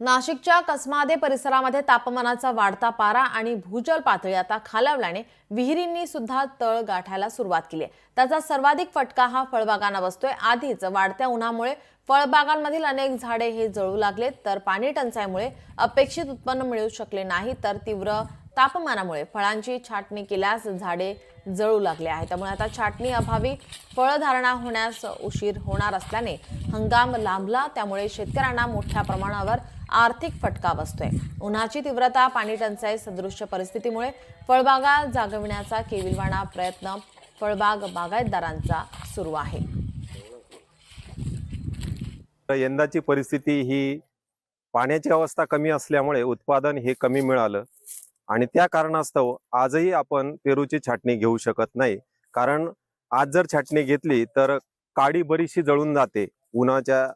नाशिकच्या कसमादे परिसरामध्ये तापमानाचा वाढता पारा आणि भूजल पातळी आता खालावल्याने विहिरींनी सुद्धा तळ गाठायला सुरुवात केली आहे। त्याचा सर्वाधिक फटका हा फळबागांना बसतोय। आधीच वाढत्या उन्हामुळे फळबागांमधील अनेक झाडे हे जळू लागलेत, तर पाणी टंचाईमुळे अपेक्षित उत्पन्न मिळू शकले नाही, तर तीव्र तापमानामुळे फळांची छाटणी केल्यास झाडे जळू लागले आहे। त्यामुळे आता छाटणी अभावी फळधारणा होण्यास उशीर होणार असल्याने हंगाम लांबला, त्यामुळे शेतकऱ्यांना मोठ्या प्रमाणावर आर्थिक फटका बसतोय। उन्हाची तीव्रता, पाणी टंचाई सदृश्य परिस्थितीमुळे फळबागा जागविण्याचा केविलवाणा प्रयत्न फळबाग बागायतदारांचा सुरू आहे। यंदाची परिस्थिती ही पाण्याची अवस्था कमी असल्यामुळे उत्पादन हे कमी मिळालं आणि त्या कारणास्तव आजही आपण पेरूची छाटणी घेऊ शकत नाही। कारण आज जर छाटणी घेतली तर काडी बरीचशी जळून जाते उन्हाच्या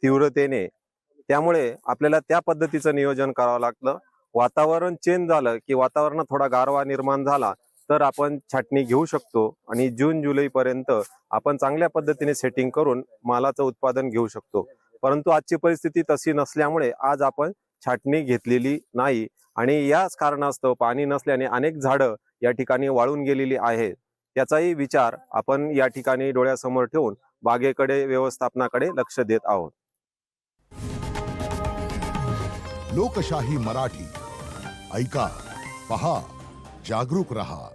तीव्रतेने। त्यामुळे आपल्याला त्या पद्धतीचं नियोजन करावं लागतं। वातावरण चेंज झालं की वातावरणात थोडा गारवा निर्माण झाला तर आपण छाटणी घेऊ शकतो आणि जून जुलै पर्यंत आपण चांगल्या पद्धतीने सेटिंग करून मालाचं उत्पादन घेऊ शकतो। परंतु आजची परिस्थिती तशी नसल्यामुळे आज आपण छाटणी घेतलेली नाही आणि याच कारणास्तव पाणी नसल्याने अनेक झाडं या ठिकाणी वाळून गेलेली आहेत। त्याचाही विचार आपण या ठिकाणी डोळ्यासमोर ठेवून बागेकडे व्यवस्थापनाकडे लक्ष देत आहोत। लोकशाही मराठी ऐका, पहा, जागरूक रहा।